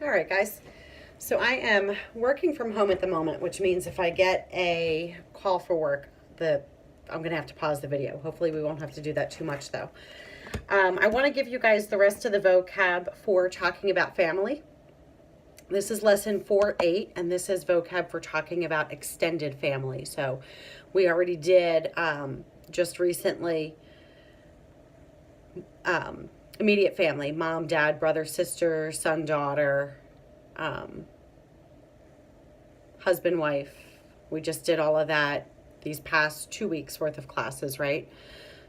All right, guys. So I am working from home at the moment, which means if I get a call for work, I'm going to have to pause the video. Hopefully we won't have to do that too much, though. I want to give you guys the rest of the vocab for talking about family. This is lesson 4.8, and this is vocab for talking about extended family. So we already did just recently immediate family, mom, dad, brother, sister, son, daughter, husband, wife. We just did all of that these past 2 weeks worth of classes, right?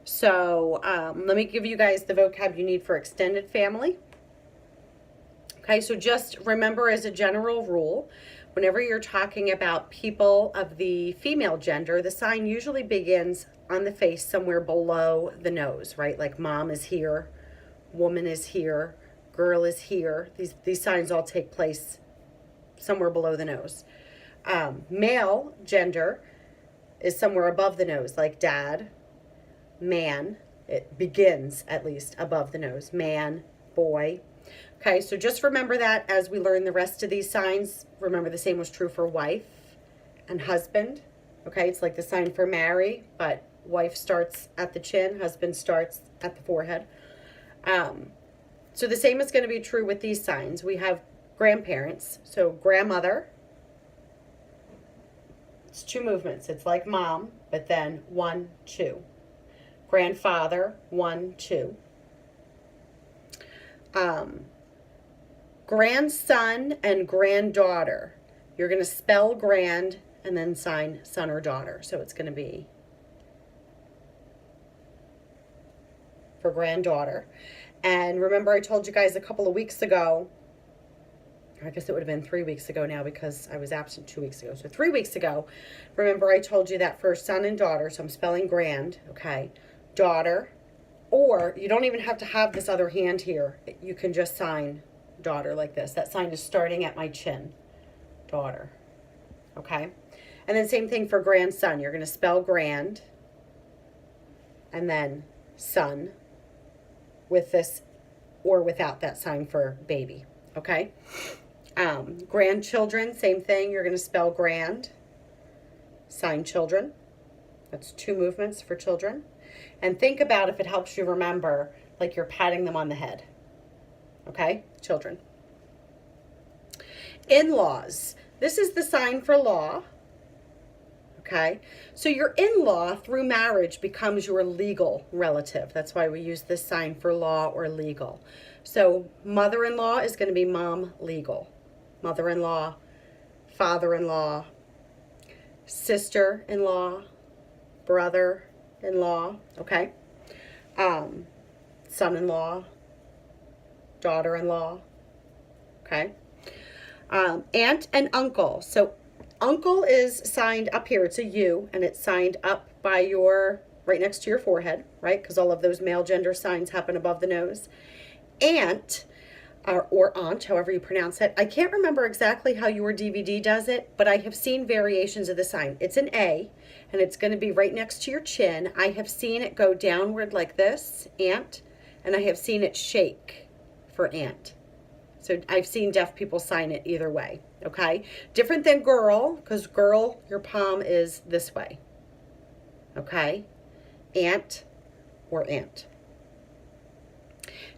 So let me give you guys the vocab you need for extended family. Okay, so just remember as a general rule, whenever you're talking about people of the female gender, the sign usually begins on the face somewhere below the nose, right? Like mom is here, woman is here, girl is here. These signs all take place somewhere below the nose. Male gender is somewhere above the nose, like dad, man. It begins at least above the nose. Man, boy. Okay, so just remember that as we learn the rest of these signs. Remember the same was true for wife and husband. Okay, it's like the sign for marry, but wife starts at the chin, husband starts at the forehead. So the same is going to be true with these signs. We have grandparents. So grandmother, it's two movements. It's like mom, but then 1, 2. Grandfather, 1, 2. Grandson and granddaughter. You're going to spell grand and then sign son or daughter. So it's going to be for granddaughter. And remember I told you guys a couple of weeks ago, I guess it would have been 3 weeks ago now because I was absent 2 weeks ago. So 3 weeks ago, remember I told you that for son and daughter, so I'm spelling grand, okay, daughter, or you don't even have to have this other hand here. You can just sign daughter like this. That sign is starting at my chin, daughter, okay? And then same thing for grandson. You're going to spell grand and then son with this or without that sign for baby, okay? Grandchildren, same thing. You're going to spell grand, sign children. That's 2 movements for children. And think about if it helps you remember, like you're patting them on the head. Okay, children. In-laws. This is the sign for law. Okay, so your in-law through marriage becomes your legal relative. That's why we use this sign for law or legal. So mother-in-law is going to be mom legal. Mother-in-law, father-in-law, sister-in-law, brother-in-law, okay? Son-in-law, daughter-in-law, okay? Aunt and uncle. So uncle is signed up here. It's a U, and it's signed up by right next to your forehead, right? Because all of those male gender signs happen above the nose. Aunt, or aunt, however you pronounce it. I can't remember exactly how your DVD does it, but I have seen variations of the sign. It's an A, and it's going to be right next to your chin. I have seen it go downward like this, aunt, and I have seen it shake for aunt. So I've seen deaf people sign it either way, okay? Different than girl, because girl, your palm is this way, okay? Aunt or aunt.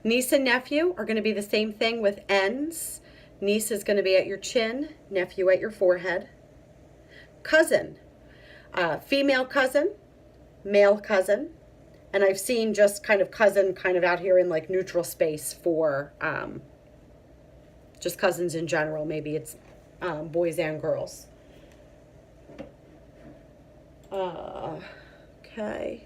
Niece and nephew are going to be the same thing with N's. Niece is going to be at your chin, nephew at your forehead. Cousin, female cousin, male cousin. And I've seen just kind of cousin kind of out here in like neutral space for just cousins in general. Maybe it's boys and girls. Okay.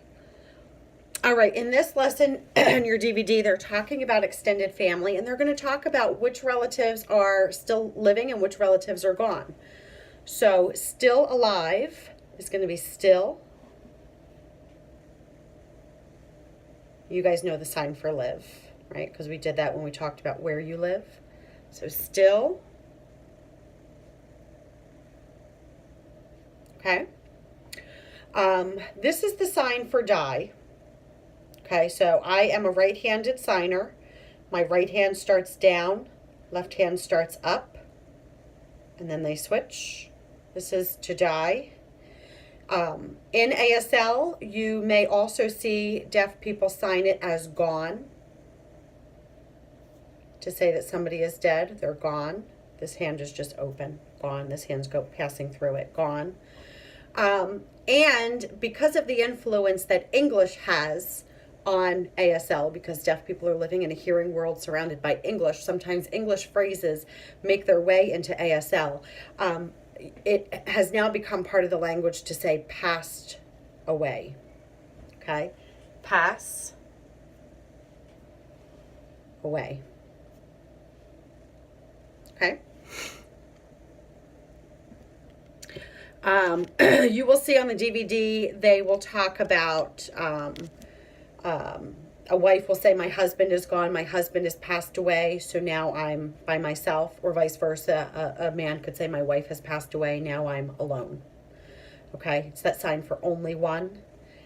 All right, in this lesson in your DVD, they're talking about extended family, and they're going to talk about which relatives are still living and which relatives are gone. So still alive is going to be still. You guys know the sign for live, right? Because we did that when we talked about where you live. So still. Okay. This is the sign for die. Okay, so I am a right-handed signer. My right hand starts down Left hand starts up, and then they switch. This is to die. In ASL, you may also see deaf people sign it as gone, to say that somebody is dead. They're gone. This hand is just open, gone. This hand's passing through it, gone. And because of the influence that English has on ASL, because deaf people are living in a hearing world surrounded by English, sometimes English phrases make their way into ASL. It has now become part of the language to say passed away. Okay? Pass away. Okay? You will see on the DVD, they will talk about, a wife will say, my husband is gone, my husband has passed away, so now I'm by myself, or vice versa. A man could say, my wife has passed away, now I'm alone. Okay, it's that sign for only one,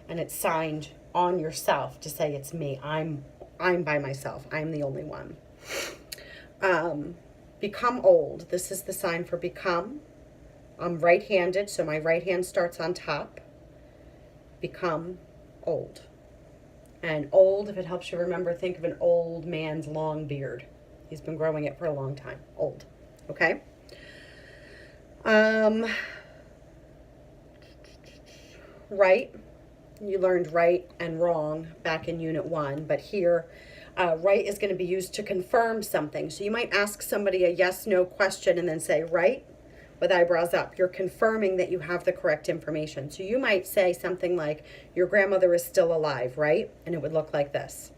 and it's signed on yourself to say it's me. I'm by myself. I'm the only one. Become old. This is the sign for become. I'm right-handed, so my right hand starts on top. Become old. And old, if it helps you remember, think of an old man's long beard. He's been growing it for a long time. Old. Okay? Right. You learned right and wrong back in Unit 1, but here, right is going to be used to confirm something. So you might ask somebody a yes-no question and then say right with eyebrows up. You're confirming that you have the correct information. So you might say something like, your grandmother is still alive, right? And it would look like this.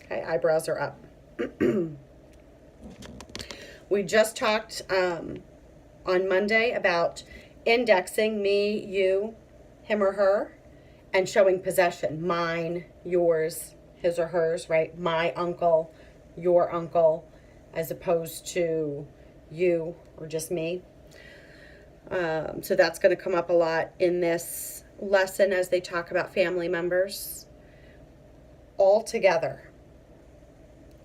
Okay, eyebrows are up. We just talked on Monday about indexing me, you, him or her, and showing possession. Mine, yours, his or hers, right? My uncle, your uncle, as opposed to you or just me. So that's going to come up a lot in this lesson as they talk about family members. All together.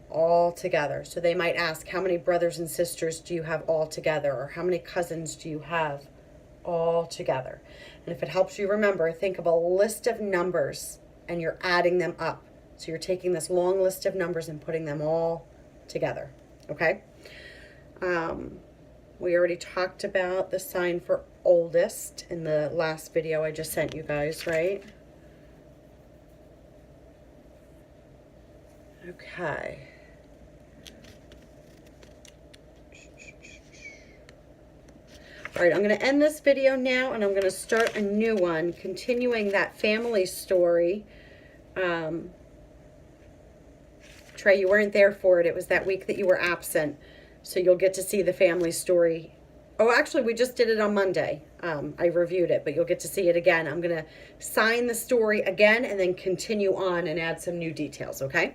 All together. So they might ask, how many brothers and sisters do you have all together? Or how many cousins do you have all together? And if it helps you remember, think of a list of numbers and you're adding them up. So you're taking this long list of numbers and putting them all together. Okay? We already talked about the sign for oldest in the last video I just sent you guys, right? Okay. All right, I'm going to end this video now, and I'm going to start a new one, continuing that family story. Trey, you weren't there for it. It was that week that you were absent, so you'll get to see the family story. Oh, actually, we just did it on Monday. I reviewed it, but you'll get to see it again. I'm going to sign the story again and then continue on and add some new details, okay?